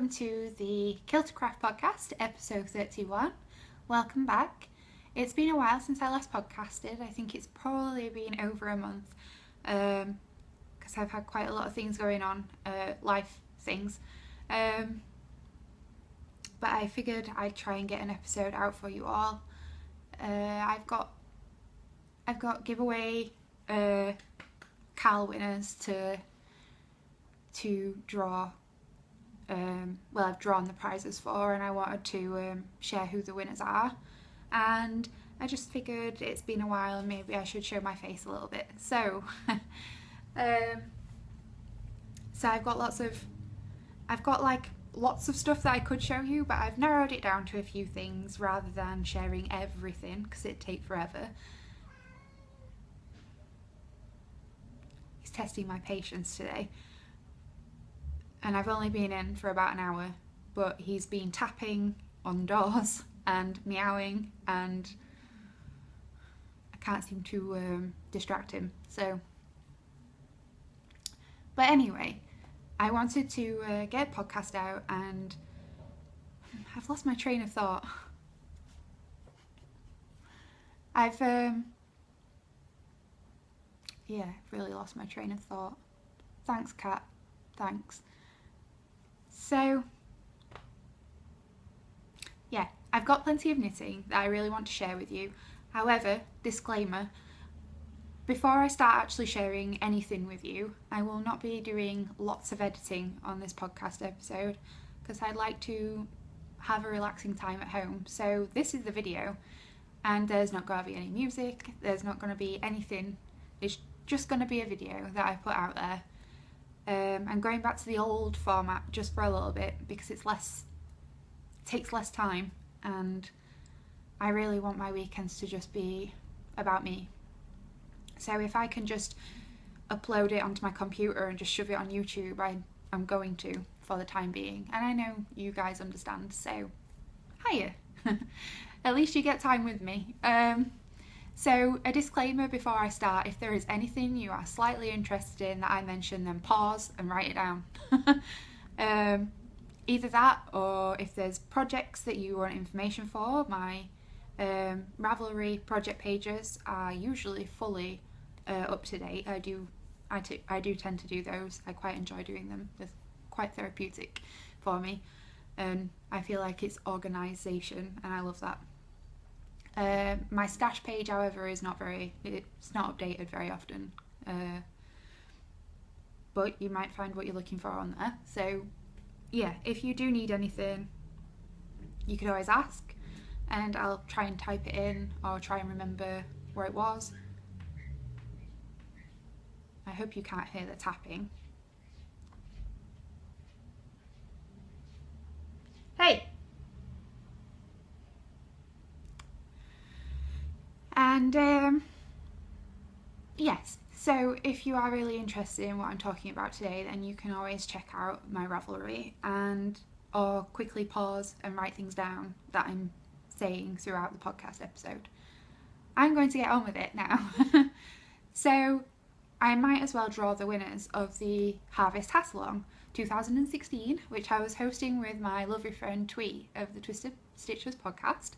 welcome to the Killtocraft podcast, episode 31. Welcome back. It's been a while since I last podcasted. I think it's probably been over a month because I've had quite a lot of things going on, life things. But I figured I'd try and get an episode out for you all. I've got giveaway Cal winners to draw. I've drawn the prizes for, and I wanted to share who the winners are, and I just figured it's been a while and maybe I should show my face a little bit. So I've got lots of stuff that I could show you, but I've narrowed it down to a few things rather than sharing everything because it'd take forever. He's testing my patience today. And I've only been in for about an hour, but he's been tapping on doors and meowing, and I can't seem to distract him. But anyway, I wanted to get a podcast out, and I've lost my train of thought. I've really lost my train of thought. Thanks, Kat. Thanks. So, yeah, I've got plenty of knitting that I really want to share with you. However, disclaimer, before I start actually sharing anything with you, I will not be doing lots of editing on this podcast episode because I'd like to have a relaxing time at home. So this is the video, and there's not going to be any music, there's not going to be anything. It's just going to be a video that I put out there. I'm going back to the old format just for a little bit because it takes less time, and I really want my weekends to just be about me. So if I can just upload it onto my computer and just shove it on YouTube, I'm going to for the time being. And I know you guys understand, so hiya. At least you get time with me. So a disclaimer before I start: if there is anything you are slightly interested in that I mention, then pause and write it down. Either that, or if there's projects that you want information for, my Ravlery project pages are usually fully up to date. I do tend to do those. I quite enjoy doing them. They're quite therapeutic for me, and I feel like it's organisation, and I love that. My stash page, however, it's not updated very often, but you might find what you're looking for on there. So yeah, if you do need anything, you could always ask, and I'll try and type it in or try and remember where it was. I hope you can't hear the tapping. Hey! And yes, so if you are really interested in what I'm talking about today, then you can always check out my Ravlery or quickly pause and write things down that I'm saying throughout the podcast episode. I'm going to get on with it now. So I might as well draw the winners of the Harvest Hass-Along 2016, which I was hosting with my lovely friend Twee of the Twisted Stitches podcast.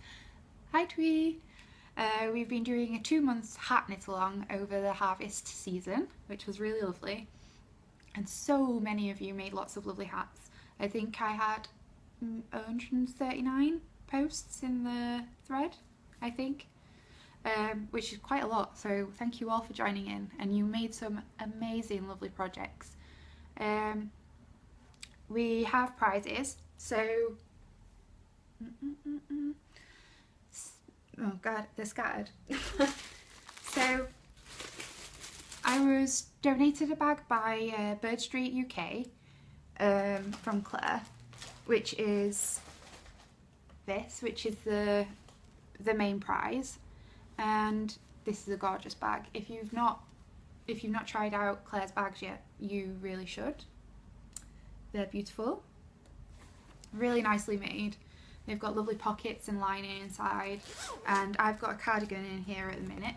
Hi Twee! We've been doing a 2-month hat knit along over the harvest season, which was really lovely, and so many of you made lots of lovely hats. I think I had 139 posts in the thread, I think, which is quite a lot, so thank you all for joining in, and you made some amazing lovely projects. We have prizes, so oh god, they're scattered. So I was donated a bag by Bird Street UK from Claire, which is this, which is the main prize, and this is a gorgeous bag. If you've not tried out Claire's bags yet, you really should. They're beautiful, really nicely made. They've got lovely pockets and lining inside, and I've got a cardigan in here at the minute,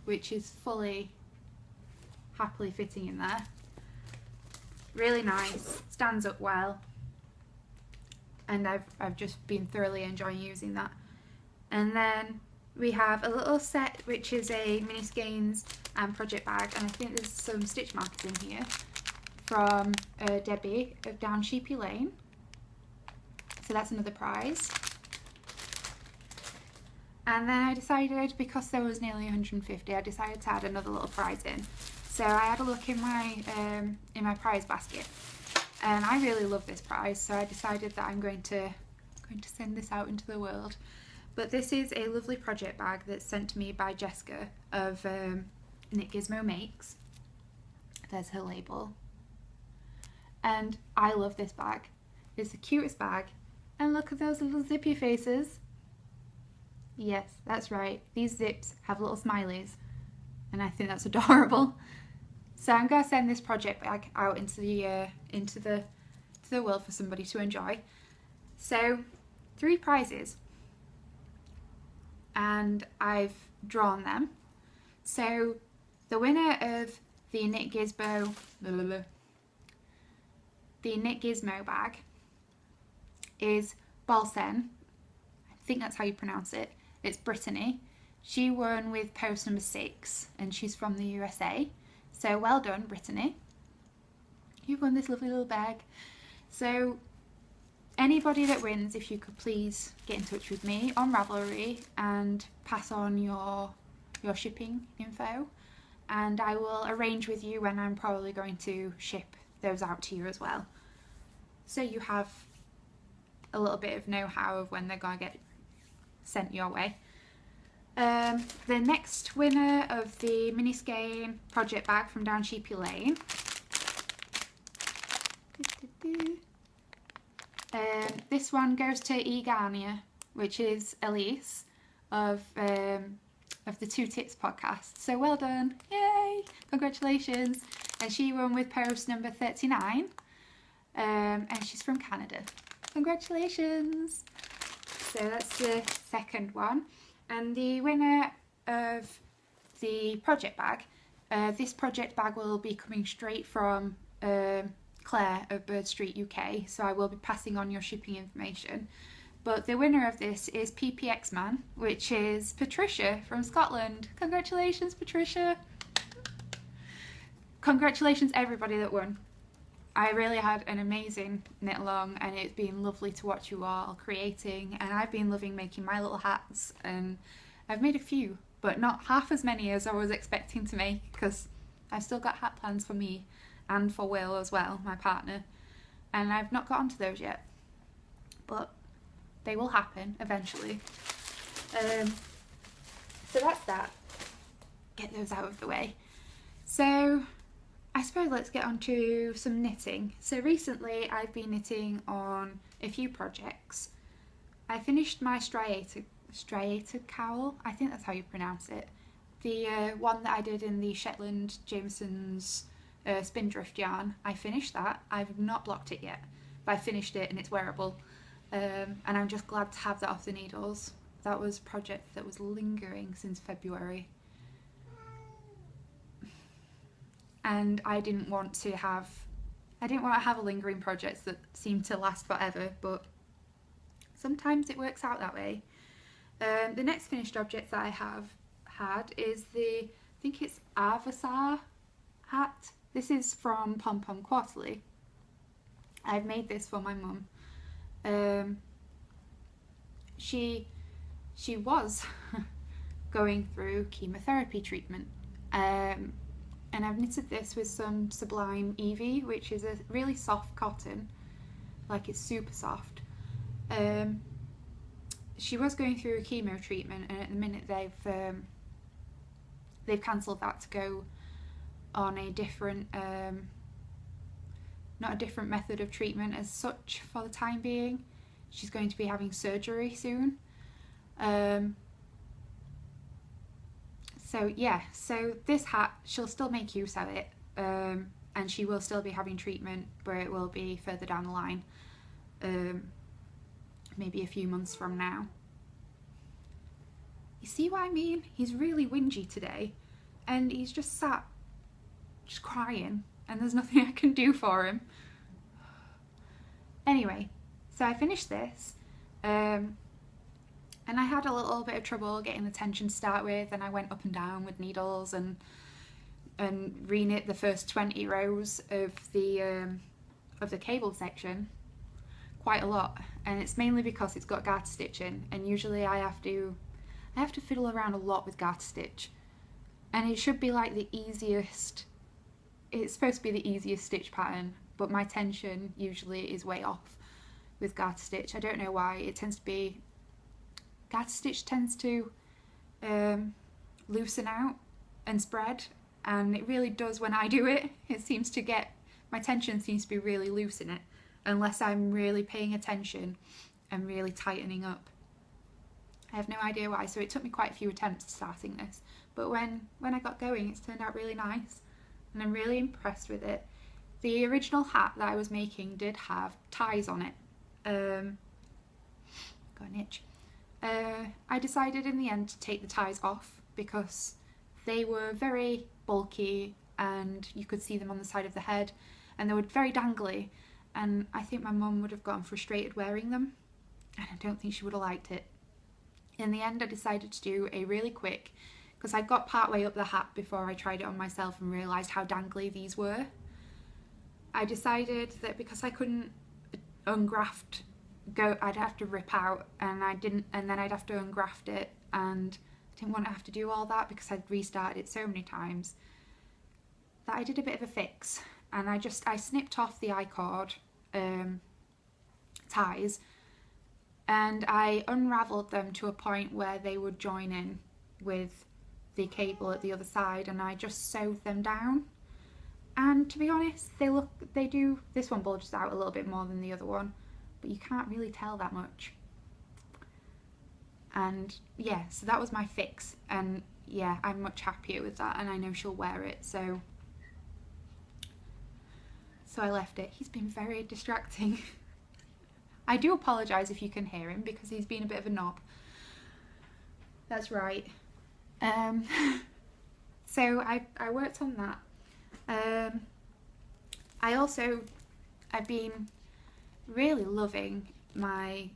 which is fully happily fitting in there. Really nice, stands up well, and I've just been thoroughly enjoying using that. And then we have a little set which is a mini skeins and project bag, and I think there's some stitch markers in here from Debbie of Down Sheepy Lane. So that's another prize. And then I decided, because there was nearly 150, I decided to add another little prize in. So I had a look in my prize basket, and I really love this prize, so I decided that I'm going to send this out into the world. But this is a lovely project bag that's sent to me by Jessica of Knit Gizmo Makes. There's her label. And I love this bag. It's the cutest bag. And look at those little zippy faces. Yes, that's right. These zips have little smileys, and I think that's adorable. So I'm going to send this project bag out into the world for somebody to enjoy. So 3 prizes, and I've drawn them. So the winner of the Knit Gizmo bag is Bolsen. I think that's how you pronounce it. It's Brittany. She won with post number 6, and she's from the USA. So well done, Brittany. You've won this lovely little bag. So anybody that wins, if you could please get in touch with me on Ravlery and pass on your shipping info, and I will arrange with you when I'm probably going to ship those out to you as well. So you have a little bit of know-how of when they're going to get sent your way. The next winner of the mini skein project bag from Down Sheepy Lane this one goes to Egarnier, which is Elise of the Two Tits podcast. So well done, yay, congratulations. And she won with post number 39, and she's from Canada. Congratulations. So that's the second one. And the winner of the project bag, this project bag will be coming straight from Claire of Bird Street UK, so I will be passing on your shipping information. But the winner of this is Ppxman, which is Patricia from Scotland. Congratulations, Patricia. Congratulations everybody that won. I really had an amazing knit along, and it's been lovely to watch you all creating, and I've been loving making my little hats, and I've made a few, but not half as many as I was expecting to make, because I've still got hat plans for me and for Will as well, my partner, and I've not got onto those yet, but they will happen eventually. So that's that. Get those out of the way. So I suppose let's get on to some knitting. So recently I've been knitting on a few projects. I finished my striated cowl, I think that's how you pronounce it. The one that I did in the Shetland Jameson's Spindrift yarn. I finished that. I've not blocked it yet, but I finished it and it's wearable. And I'm just glad to have that off the needles. That was a project that was lingering since February. And I didn't want to have a lingering project that seemed to last forever, but sometimes it works out that way. The next finished object that I have had is I think it's Avasar hat. This is from Pom Pom Quarterly. I've made this for my mum. She was going through chemotherapy treatment. And I've knitted this with some Sublime Evie, which is a really soft cotton, like it's super soft. She was going through a chemo treatment, and at the minute they've cancelled that to go on a different, not a different method of treatment as such for the time being. She's going to be having surgery soon. So yeah, so this hat, she'll still make use of it, and she will still be having treatment, but it will be further down the line, maybe a few months from now. You see what I mean? He's really whingy today, and he's just sat, just crying, and there's nothing I can do for him. Anyway, So I finished this, and I had a little bit of trouble getting the tension to start with, and I went up and down with needles and re-knit the first 20 rows of the cable section quite a lot, and it's mainly because it's got garter stitch in, and usually I have to fiddle around a lot with garter stitch, and it should be like the easiest, it's supposed to be the easiest stitch pattern, but my tension usually is way off with garter stitch. I don't know why. It tends to be, garter stitch tends to loosen out and spread, and it really does when I do it. It seems to get, my tension seems to be really loose in it, unless I'm really paying attention and really tightening up. I have no idea why, so it took me quite a few attempts starting this, but when I got going, it's turned out really nice, and I'm really impressed with it. The original hat that I was making did have ties on it. Got an itch. I decided in the end to take the ties off because they were very bulky and you could see them on the side of the head, and they were very dangly, and I think my mum would have gotten frustrated wearing them, and I don't think she would have liked it. In the end, I decided to do a really quick, because I got part way up the hat before I tried it on myself and realised how dangly these were. I decided that because I couldn't ungraft, I'd have to rip out, and then I'd have to ungraft it, and I didn't want to have to do all that because I'd restarted it so many times, that I did a bit of a fix, and I snipped off the I-cord ties, and I unravelled them to a point where they would join in with the cable at the other side, and I just sewed them down. And to be honest, this one bulges out a little bit more than the other one, but you can't really tell that much. And yeah, so that was my fix, and yeah, I'm much happier with that, and I know she'll wear it, so I left it. He's been very distracting. I do apologise if you can hear him, because he's been a bit of a knob. That's right. So I worked on that. I've been really loving my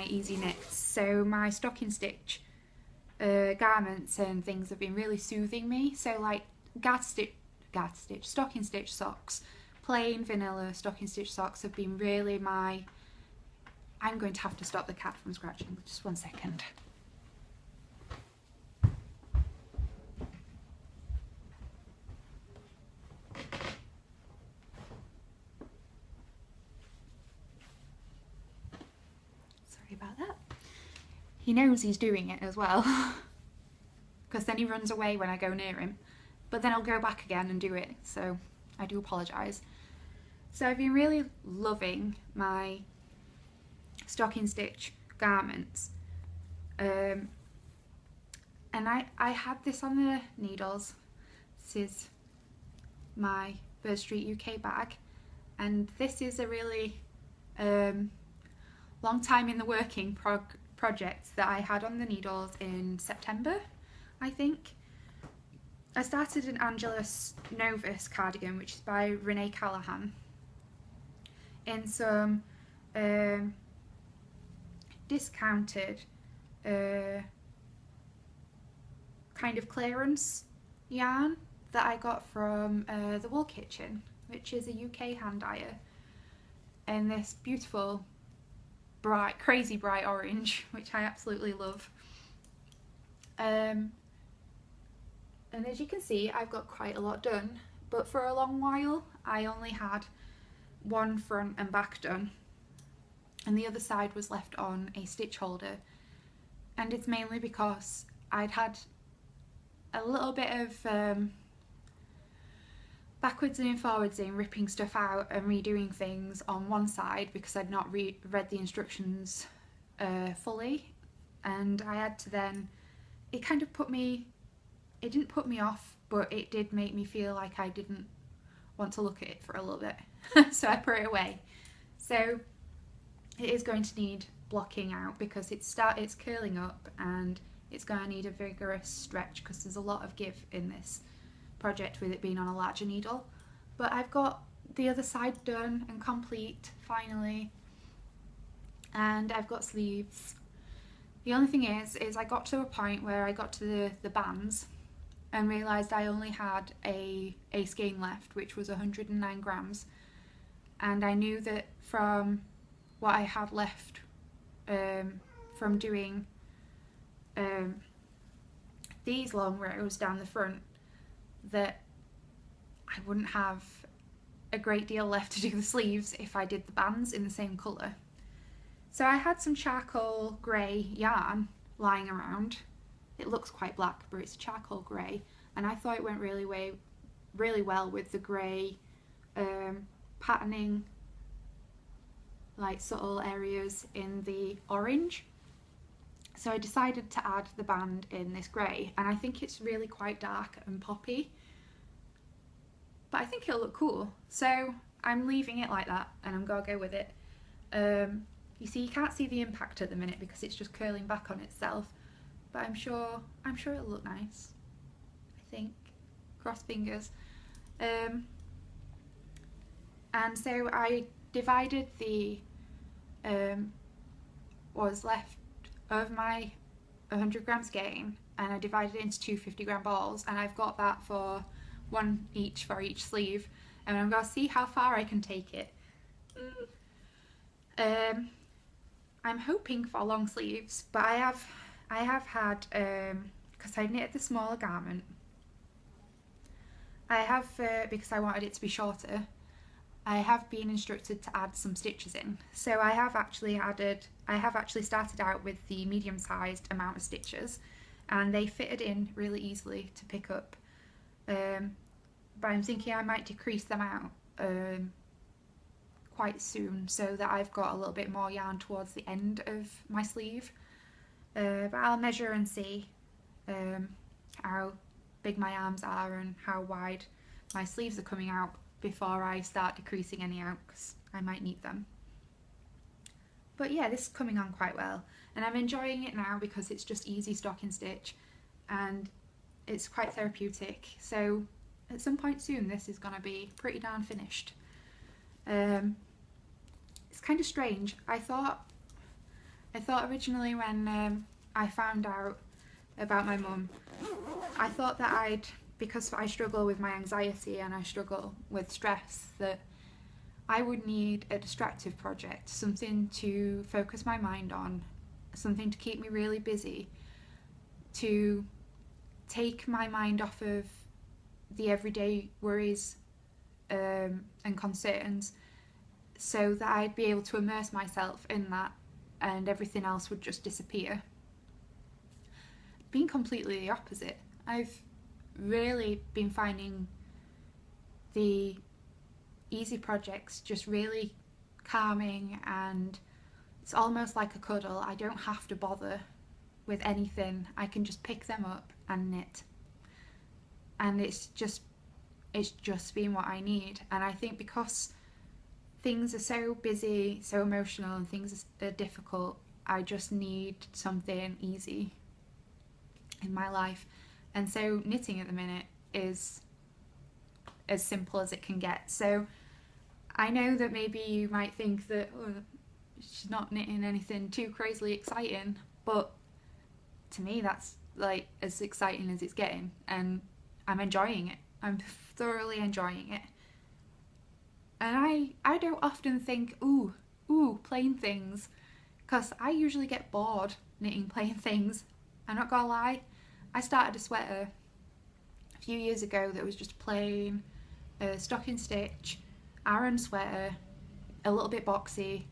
easy knits. So my stocking stitch garments and things have been really soothing me. So like stocking stitch socks, plain vanilla stocking stitch socks have been really my... I'm going to have to stop the cat from scratching, just 1 second. Sorry about that. He knows he's doing it as well, because then he runs away when I go near him, but then I'll go back again and do it, so I do apologise. So I've been really loving my stocking stitch garments, and I had this on the needles. This is my Bird Street UK bag, and this is a really long time in the working project that I had on the needles in September, I think. I started an Angelus Novus cardigan, which is by Renee Callahan, in some discounted kind of clearance yarn that I got from the Wool Kitchen, which is a UK hand dyer, and this beautiful crazy bright orange, which I absolutely love. And as you can see, I've got quite a lot done, but for a long while I only had one front and back done, and the other side was left on a stitch holder, and it's mainly because I'd had a little bit of backwards and forwards in ripping stuff out and redoing things on one side because I'd not read the instructions fully, and I had to then, it kind of put me, it didn't put me off, but it did make me feel like I didn't want to look at it for a little bit, so I put it away. So it is going to need blocking out because it's curling up, and it's going to need a vigorous stretch because there's a lot of give in this project with it being on a larger needle. But I've got the other side done and complete finally, and I've got sleeves. The only thing is I got to a point where I got to the bands and realised I only had a skein left, which was 109 grams, and I knew that from what I had left from doing these long rows down the front, that I wouldn't have a great deal left to do the sleeves if I did the bands in the same colour. So I had some charcoal grey yarn lying around. It looks quite black, but it's charcoal grey, and I thought it went really well with the grey patterning, like subtle areas in the orange. So I decided to add the band in this grey, and I think it's really quite dark and poppy, but I think it'll look cool. So I'm leaving it like that, and I'm gonna go with it. You see, you can't see the impact at the minute because it's just curling back on itself, but I'm sure it'll look nice. I think, cross fingers. And so I divided the was left of my 100 gram skein, and I divided it into two 50 gram balls, and I've got that for one each for each sleeve, and I'm going to see how far I can take it. I'm hoping for long sleeves, but I have had, because I knitted the smaller garment, I have, because I wanted it to be shorter, I have been instructed to add some stitches in. So I have actually started out with the medium-sized amount of stitches, and they fitted in really easily to pick up. But I'm thinking I might decrease them out quite soon, so that I've got a little bit more yarn towards the end of my sleeve. But I'll measure and see how big my arms are and how wide my sleeves are coming out before I start decreasing any out, because I might need them. But yeah, this is coming on quite well, and I'm enjoying it now because it's just easy stocking stitch and it's quite therapeutic. So at some point soon this is going to be pretty darn finished. It's kind of strange. I thought originally when I found out about my mum, I thought that because I struggle with my anxiety and I struggle with stress, that I would need a distractive project, something to focus my mind on, something to keep me really busy, to take my mind off of the everyday worries and concerns, so that I'd be able to immerse myself in that and everything else would just disappear. Being completely the opposite. I've really been finding the easy projects just really calming, and it's almost like a cuddle. I don't have to bother with anything. I can just pick them up and knit, and it's just been what I need. And I think because things are so busy, so emotional, and things are difficult, I just need something easy in my life. And so knitting at the minute is as simple as it can get. So I know that maybe you might think that, oh, she's not knitting anything too crazily exciting, but to me that's like as exciting as it's getting, and I'm enjoying it. I'm thoroughly enjoying it. And I don't often think, ooh, plain things, because I usually get bored knitting plain things. I'm not gonna lie. I started a sweater a few years ago that was just plain stocking stitch, Aran sweater, a little bit boxy,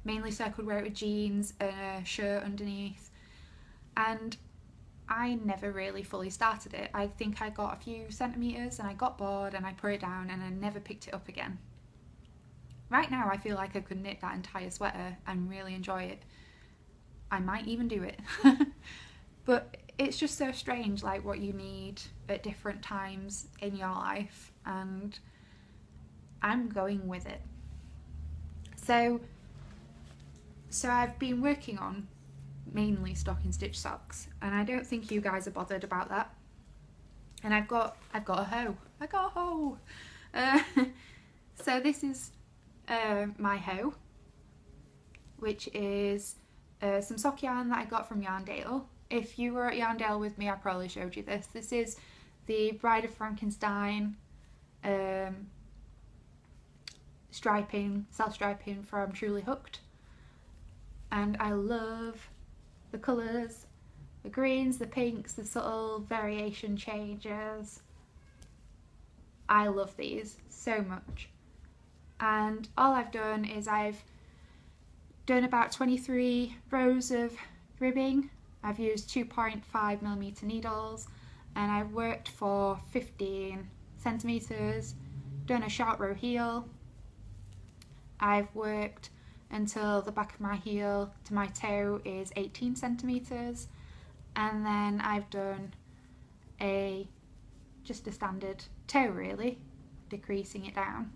mainly so I could wear it with jeans and a shirt underneath, and I never really fully started it. I think I got a few centimetres and I got bored and I put it down and I never picked it up again. Right now I feel like I could knit that entire sweater and really enjoy it. I might even do it. But it's just so strange, like what you need at different times in your life, and I'm going with it. So I've been working on mainly stocking stitch socks, and I don't think you guys are bothered about that. And I've got a hoe. I got a hoe. So this is my hoe, which is some sock yarn that I got from Yarndale. If you were at Yarndale with me, I probably showed you this. This is the Bride of Frankenstein striping, self-striping from Truly Hooked. And I love the colours, the greens, the pinks, the subtle variation changes. I love these so much. And all I've done is I've done about 23 rows of ribbing. I've used 2.5mm needles and I've worked for 15 centimetres, done a short row heel. I've worked until the back of my heel to my toe is 18 centimetres, and then I've done just a standard toe really, decreasing it down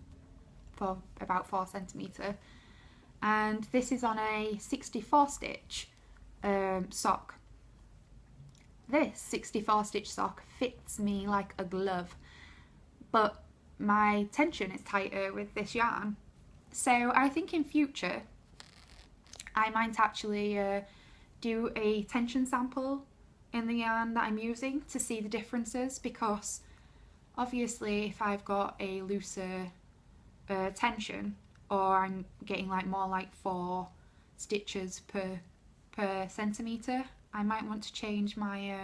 for about 4 centimetres. And this is on a 64 stitch sock. This 64 stitch sock fits me like a glove, but my tension is tighter with this yarn. So I think in future I might actually do a tension sample in the yarn that I'm using to see the differences, because obviously if I've got a looser tension, or I'm getting like more like 4 stitches per centimetre, I might want to change my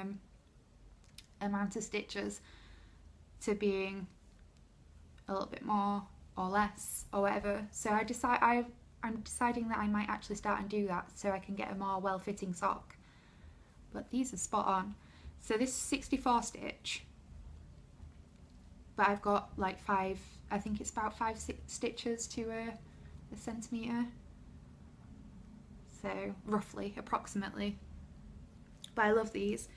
amount of stitches to being a little bit more or less or whatever. So I'm deciding that I might actually start and do that so I can get a more well-fitting sock. But these are spot on. So this is 64 stitch, but I've got like 5, I think it's about 5 stitches to a centimetre, so roughly, approximately. But I love these,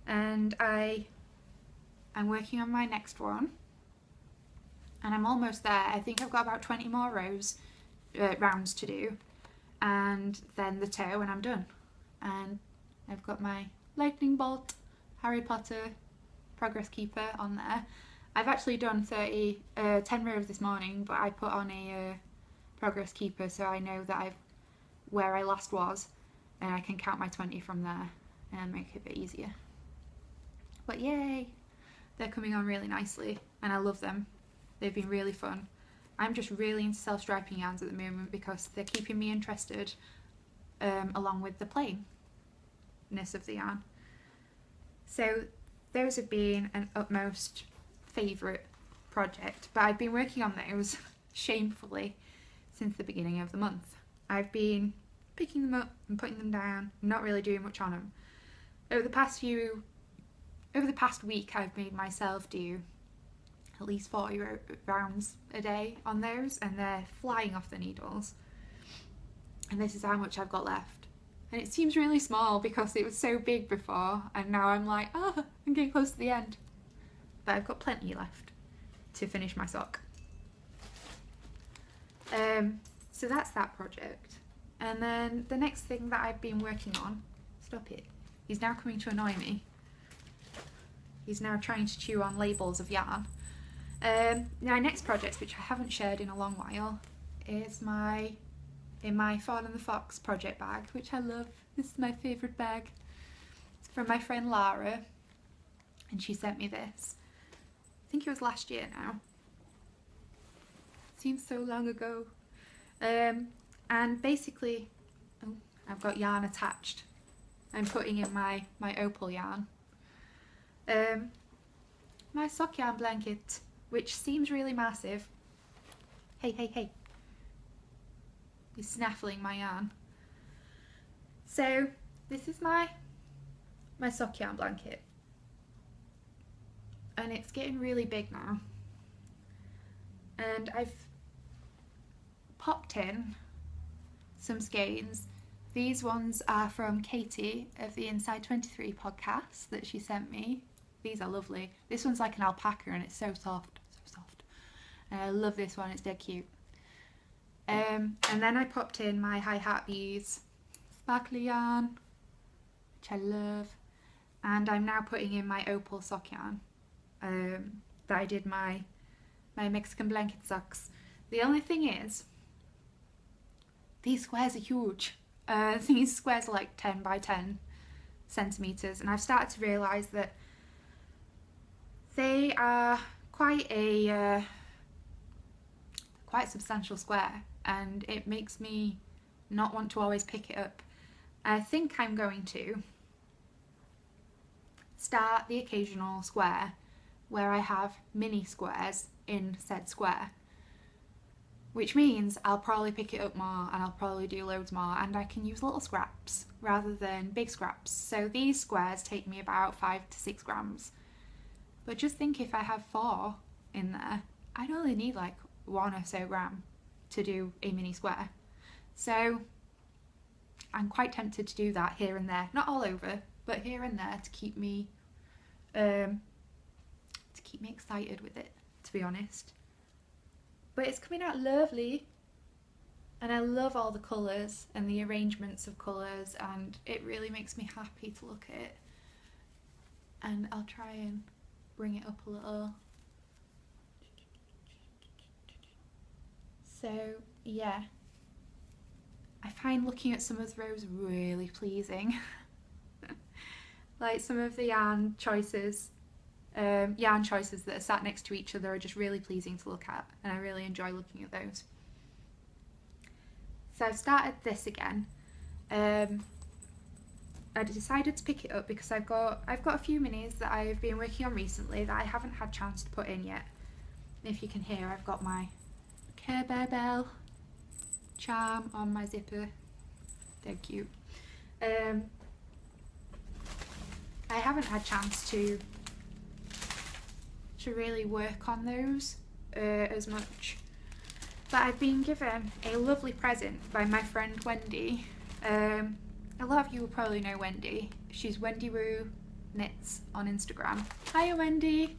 and I'm working on my next one, and I'm almost there. I think I've got about 20 more rounds to do, and then the toe, and I'm done. And I've got my lightning bolt Harry Potter progress keeper on there. I've actually done 10 rows this morning, but I put on a progress keeper so I know that where I last was, and I can count my 20 from there and make it a bit easier. But yay, they're coming on really nicely and I love them. They've been really fun. I'm just really into self-striping yarns at the moment because they're keeping me interested, along with the plainness of the yarn. So those have been an utmost favourite project, but I've been working on those shamefully since the beginning of the month. I've been picking them up and putting them down, not really doing much on them. Over the past week I've made myself do at least 40 rounds a day on those, and they're flying off the needles. And this is how much I've got left. And it seems really small because it was so big before, and now I'm like, oh, I'm getting close to the end. But I've got plenty left to finish my sock. So that's that project. And then the next thing that I've been working on, stop it, he's now coming to annoy me. He's now trying to chew on labels of yarn. My next project, which I haven't shared in a long while, is in my Fawn and the Fox project bag, which I love. This is my favourite bag. It's from my friend Lara, and she sent me this. I think it was last year now. It seems so long ago. And basically, I've got yarn attached. I'm putting in my opal yarn. My sock yarn blanket, which seems really massive. Hey. He's snaffling my yarn. So this is my sock yarn blanket. And it's getting really big now. And I've popped in some skeins. These ones are from Katie of the Inside 23 podcast that she sent me. These are lovely. This one's like an alpaca and it's so soft. And I love this one, it's dead cute. And then I popped in my High Heart Bees sparkly yarn, which I love. And I'm now putting in my opal sock yarn. that I did my Mexican blanket socks. The only thing is, these squares are huge. These squares are like 10 by 10 centimetres, and I've started to realise that they are quite a quite substantial square, and it makes me not want to always pick it up. I think I'm going to start the occasional square where I have mini squares in said square, which means I'll probably pick it up more and I'll probably do loads more, and I can use little scraps rather than big scraps. So these squares take me about 5 to 6 grams. But just think, if I have 4 in there, I'd only need like 1 or so gram to do a mini square. So I'm quite tempted to do that here and there, not all over, but here and there, to keep me excited with it, to be honest. But it's coming out lovely, and I love all the colours and the arrangements of colours, and it really makes me happy to look at it. And I'll try and bring it up a little. So yeah, I find looking at some of the rows really pleasing. Like some of the yarn choices that are sat next to each other are just really pleasing to look at, and I really enjoy looking at those. So I've started this again. I decided to pick it up because I've got a few minis that I've been working on recently that I haven't had a chance to put in yet. And if you can hear, I've got my Care Bear Bell charm on my zipper. They're cute. I haven't had a chance to really work on those as much, but I've been given a lovely present by my friend Wendy. A lot of you will probably know Wendy. She's Wendy Woo Knits on Instagram. Hiya Wendy!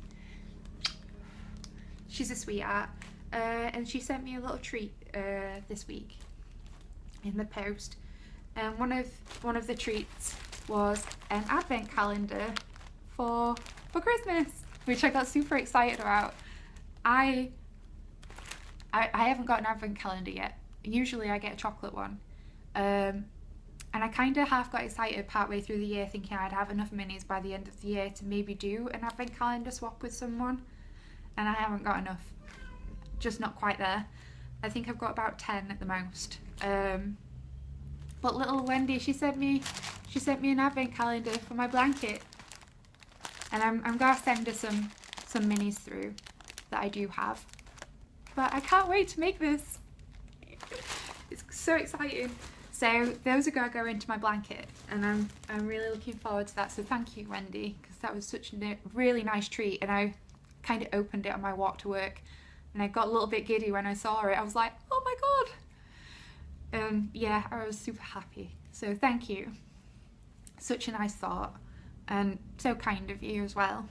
She's a sweetheart, and she sent me a little treat this week in the post. And one of the treats was an advent calendar for Christmas, which I got super excited about. I haven't got an advent calendar yet. Usually I get a chocolate one. And I kind of half got excited partway through the year, thinking I'd have enough minis by the end of the year to maybe do an advent calendar swap with someone. And I haven't got enough. Just not quite there. I think I've got about 10 at the most. But little Wendy, she sent me an advent calendar for my blanket. And I'm gonna send her some minis through that I do have. But I can't wait to make this. It's so exciting. So those are gonna go into my blanket, and I'm really looking forward to that. So thank you, Wendy, because that was such a really nice treat. And I kind of opened it on my walk to work, and I got a little bit giddy when I saw it. I was like, oh my god. Yeah, I was super happy. So thank you. Such a nice thought, and so kind of you as well.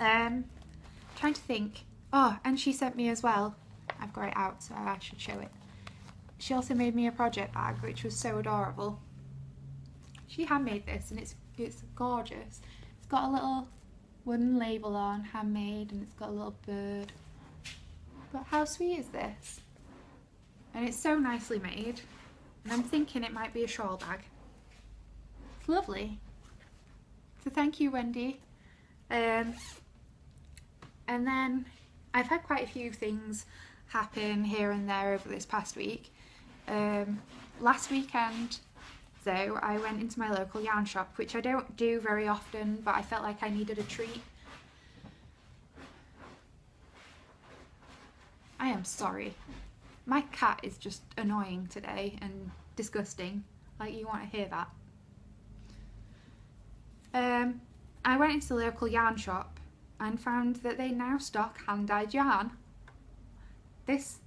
Trying to think. Oh, and she sent me as well. I've got it out, so I should show it. She also made me a project bag, which was so adorable. She handmade this, and it's gorgeous. It's got a little wooden label on, handmade, and it's got a little bird. But how sweet is this? And it's so nicely made. And I'm thinking it might be a shawl bag. It's lovely. So thank you, Wendy. And then I've had quite a few things happen here and there over this past week. Last weekend, though, I went into my local yarn shop, which I don't do very often, but I felt like I needed a treat. I am sorry. My cat is just annoying today and disgusting. Like, you want to hear that. I went into the local yarn shop and found that they now stock hand-dyed yarn. This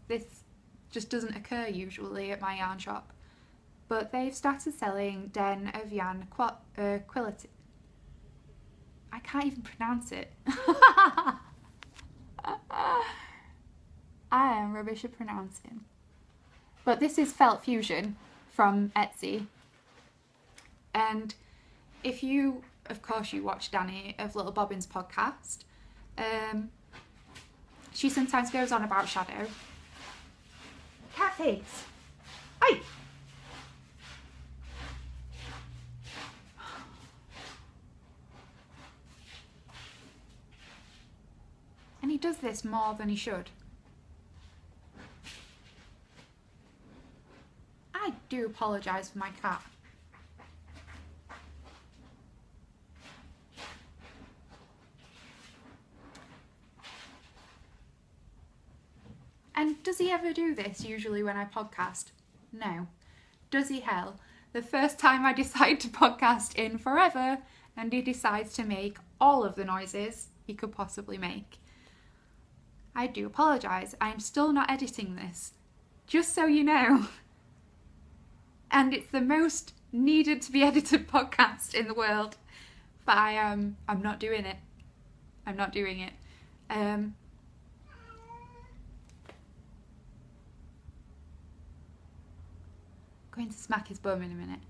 just doesn't occur usually at my yarn shop, but they've started selling Den of Yarn Quilted. I can't even pronounce it. I am rubbish at pronouncing. But this is Felt Fusion from Etsy. And if you, of course you watch Danny of Little Bobbins podcast, She sometimes goes on about shadow. Cat face. Oi! And he does this more than he should. I do apologise for my cat. And does he ever do this usually when I podcast? No. Does he hell? The first time I decide to podcast in forever and he decides to make all of the noises he could possibly make. I do apologise. I'm still not editing this. Just so you know. And it's the most needed to be edited podcast in the world. But I'm not doing it. I'm not doing it. Going to smack his bum in a minute.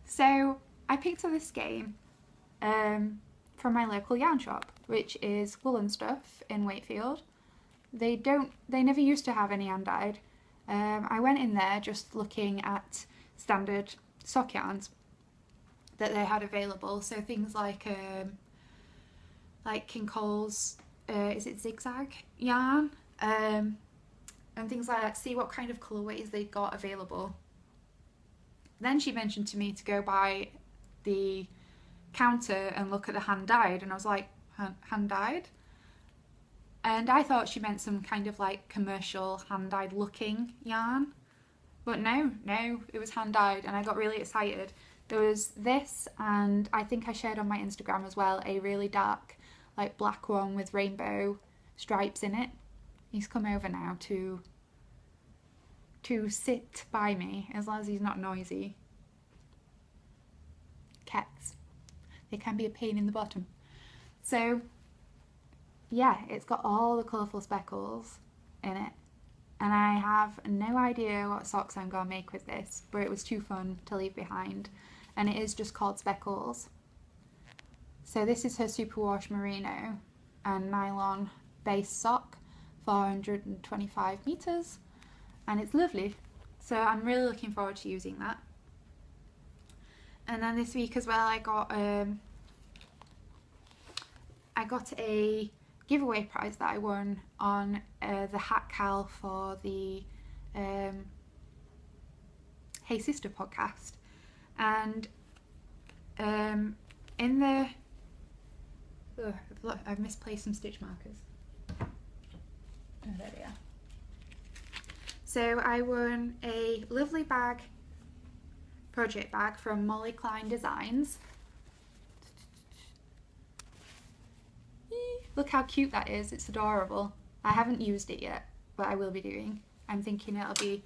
So I picked up this game from my local yarn shop, which is Woolen Stuff in Wakefield. They never used to have any hand-dyed. I went in there just looking at standard sock yarns that they had available. So things like King Cole's, is it zigzag yarn? And things like that, see what kind of colourways they got available. Then she mentioned to me to go by the counter and look at the hand-dyed, and I was like, hand-dyed? And I thought she meant some kind of like commercial hand-dyed looking yarn. But no, it was hand-dyed, and I got really excited. There was this, and I think I shared on my Instagram as well, a really dark, like black one with rainbow stripes in it. He's come over now to sit by me, as long as he's not noisy. Cats, they can be a pain in the bottom. So yeah, it's got all the colourful speckles in it, and I have no idea what socks I'm gonna make with this, but it was too fun to leave behind, and it is just called Speckles. So this is her superwash merino and nylon base sock, 425 meters, and it's lovely. So I'm really looking forward to using that. And then this week as well, I got a giveaway prize that I won on the hat cal for the Hey Sister podcast, and in the look, I've misplaced some stitch markers. Oh, there they are. So I won a lovely bag, project bag from Molly Klein Designs. Look how cute that is, it's adorable. I haven't used it yet, but I will be doing. I'm thinking it'll be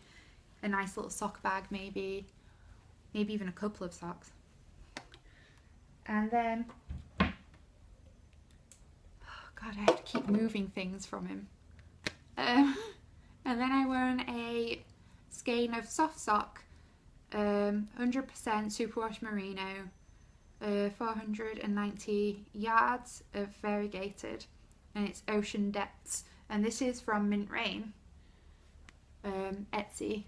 a nice little sock bag, maybe even a couple of socks. And then, oh God, I have to keep moving things from him. And then I won a skein of soft sock, 100% superwash merino, 490 yards of variegated, and it's ocean depths, and this is from Mint Rain, Etsy.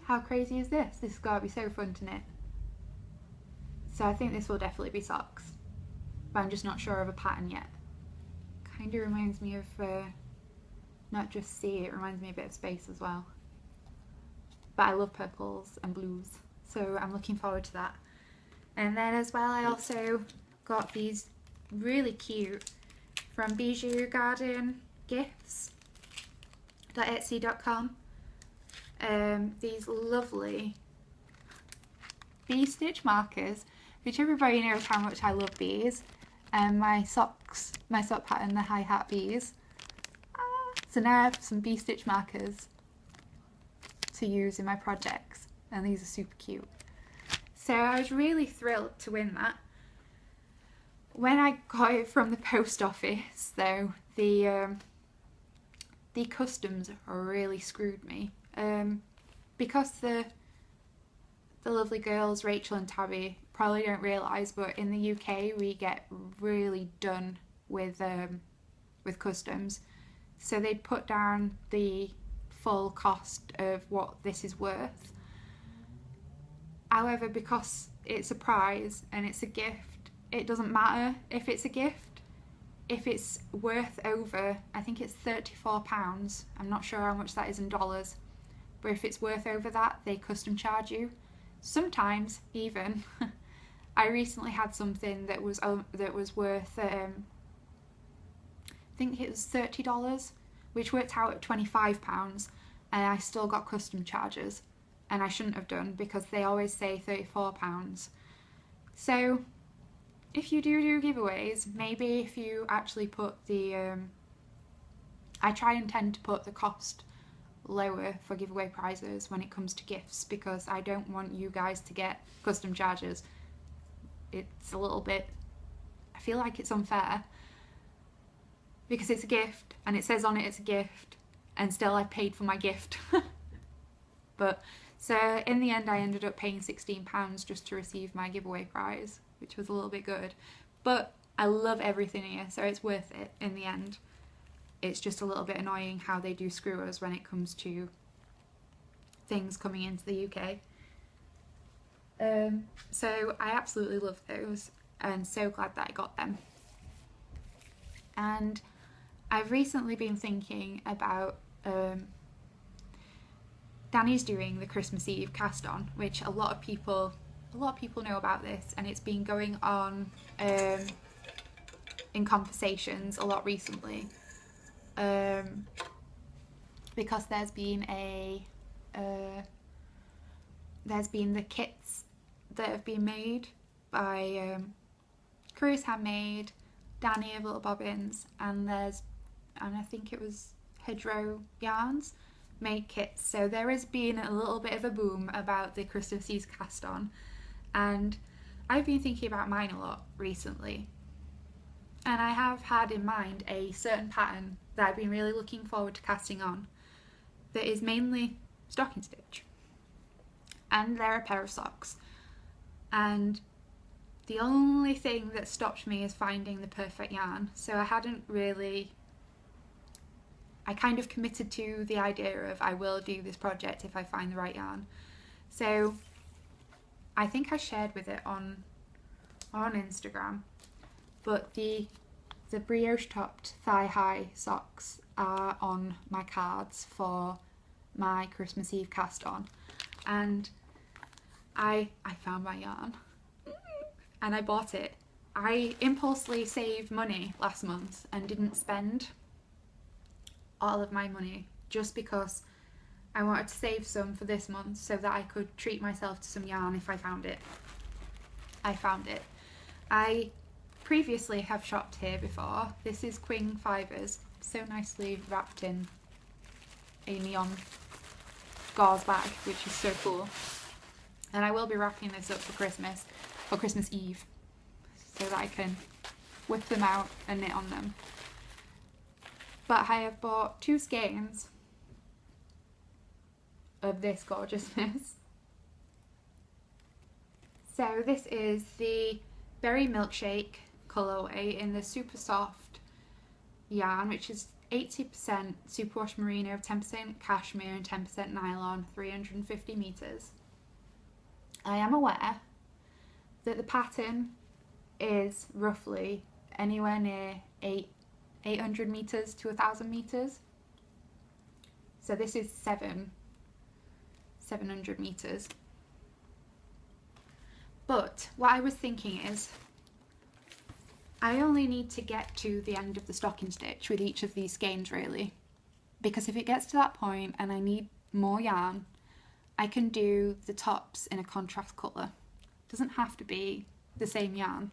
How crazy is this? This has got to be so fun to knit. So I think this will definitely be socks, but I'm just not sure of a pattern yet. Kind of reminds me of not just sea, it reminds me a bit of space as well. But I love purples and blues, so I'm looking forward to that. And then as well, I also got these really cute from Bijou Garden Gifts.etsy.com. These lovely bee stitch markers, which everybody knows how much I love bees. And my sock pattern, the high hat bees. So now I have some bee stitch markers to use in my projects, and these are super cute. So I was really thrilled to win that. When I got it from the post office though, the customs really screwed me. Because the lovely girls, Rachel and Tabby, probably don't realise, but in the UK we get really done with customs. So they'd put down the full cost of what this is worth. However, because it's a prize and it's a gift, it doesn't matter if it's a gift. If it's worth over, I think it's £34, I'm not sure how much that is in dollars, but if it's worth over that, they custom charge you. Sometimes even, I recently had something that was worth, I think it was $30, which worked out at £25, and I still got custom charges, and I shouldn't have done because they always say £34. So if you do giveaways, maybe if you actually put the, I try and tend to put the cost lower for giveaway prizes when it comes to gifts, because I don't want you guys to get custom charges. It's a little bit, I feel like it's unfair, because it's a gift and it says on it it's a gift, and still I paid for my gift. But so in the end I ended up paying £16 just to receive my giveaway prize, which was a little bit good, but I love everything here, so it's worth it in the end. It's just a little bit annoying how they do screw us when it comes to things coming into the UK. So I absolutely love those, and so glad that I got them. And I've recently been thinking about Danny's doing the Christmas Eve cast on, which a lot of people know about this, and it's been going on in conversations a lot recently, because there's been the kits that have been made by Cruz Handmade, Danny of Little Bobbins, and I think it was Hedgerow Yarns made kits. So there has been a little bit of a boom about the Christmas Eve cast on, and I've been thinking about mine a lot recently, and I have had in mind a certain pattern that I've been really looking forward to casting on, that is mainly stocking stitch, and they're a pair of socks. And the only thing that stopped me is finding the perfect yarn. So I kind of committed to the idea of I will do this project if I find the right yarn. So I think I shared with it on Instagram, but the brioche topped thigh high socks are on my cards for my Christmas Eve cast on, and I found my yarn and I bought it. I impulsively saved money last month and didn't spend all of my money just because I wanted to save some for this month so that I could treat myself to some yarn if I found it. I found it. I previously have shopped here before. This is Queen Fibres, so nicely wrapped in a neon gauze bag, which is so cool. And I will be wrapping this up for Christmas Eve, so that I can whip them out and knit on them. But I have bought 2 skeins of this gorgeousness. So this is the Berry Milkshake colourway in the super soft yarn, which is 80% superwash merino, 10% cashmere and 10% nylon, 350 metres. I am aware that the pattern is roughly anywhere near 800 metres to 1,000 metres. So this is 700 metres. But what I was thinking is I only need to get to the end of the stocking stitch with each of these skeins really, because if it gets to that point and I need more yarn, I can do the tops in a contrast colour. It doesn't have to be the same yarn,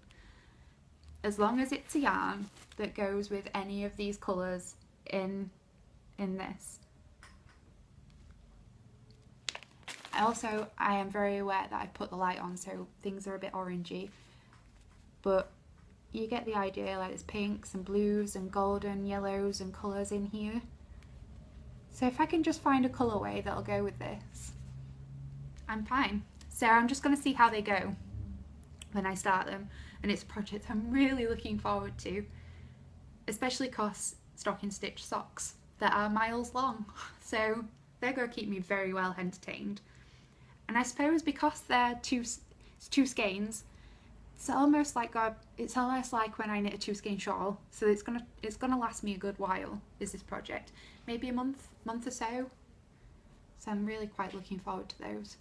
as long as it's a yarn that goes with any of these colours in this. I am very aware that I've put the light on, so things are a bit orangey, but you get the idea. Like, there's pinks and blues and golden yellows and colours in here. So if I can just find a colourway that'll go with this, I'm fine. So I'm just going to see how they go. when I start them, and it's a project I'm really looking forward to, especially because stocking stitch socks that are miles long, so they're going to keep me very well entertained. And I suppose because they're two skeins, it's almost like when I knit a 2 skein shawl, so it's gonna last me a good while, is this project, maybe a month or so. So I'm really quite looking forward to those,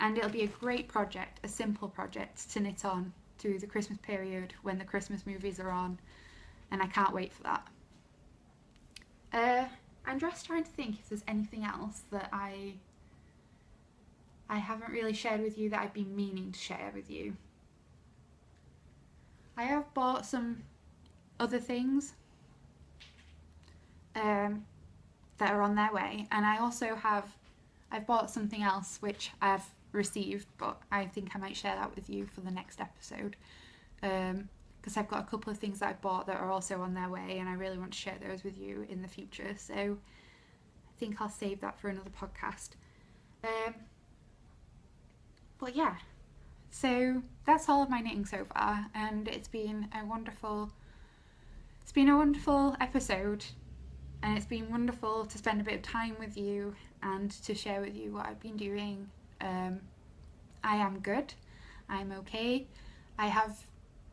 and it'll be a great project, a simple project to knit on through the Christmas period when the Christmas movies are on, and I can't wait for that. I'm just trying to think if there's anything else that I haven't really shared with you that I've been meaning to share with you. I have bought some other things that are on their way, and I've bought something else which I've received, but I think I might share that with you for the next episode, because I've got a couple of things that I've bought that are also on their way, and I really want to share those with you in the future, so I think I'll save that for another podcast. But yeah, so that's all of my knitting so far, and it's been a wonderful episode, and it's been wonderful to spend a bit of time with you and to share with you what I've been doing. I am good, I'm okay. I have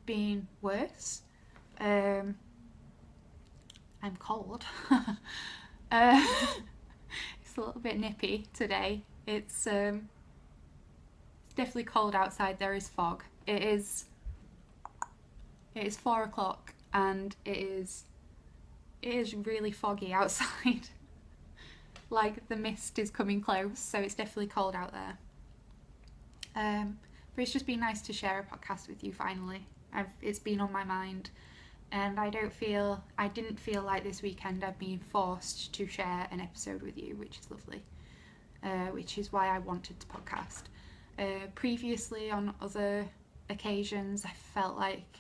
been worse. I'm cold. It's a little bit nippy today. It's definitely cold outside. There is fog. It is 4 o'clock and it is really foggy outside. Like the mist is coming close, so it's definitely cold out there. But it's just been nice to share a podcast with you finally. It's been on my mind, and I didn't feel like this weekend I've been forced to share an episode with you, which is lovely. Which is why I wanted to podcast. Previously, on other occasions, I felt like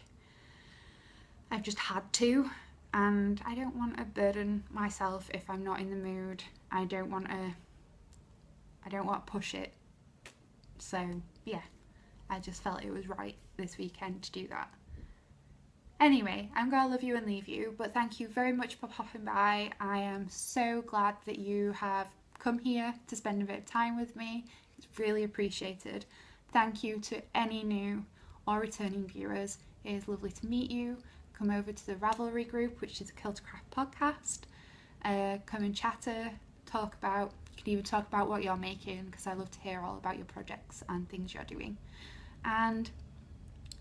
I've just had to, and I don't want to burden myself if I'm not in the mood. I don't want to push it. So yeah, I just felt it was right this weekend to do that. Anyway, I'm going to love you and leave you, but thank you very much for popping by. I am so glad that you have come here to spend a bit of time with me. It's really appreciated. Thank you to any new or returning viewers. It is lovely to meet you. Come over to the Ravlery group, which is a Killtocraft podcast. Come and chatter, you can even talk about what you're making, because I love to hear all about your projects and things you're doing. And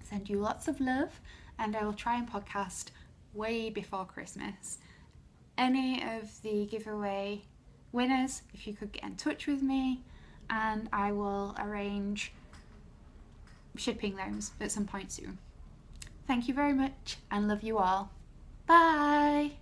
send you lots of love, and I will try and podcast way before Christmas. Any of the giveaway winners, if you could get in touch with me, and I will arrange shipping those at some point soon. Thank you very much and love you all. Bye!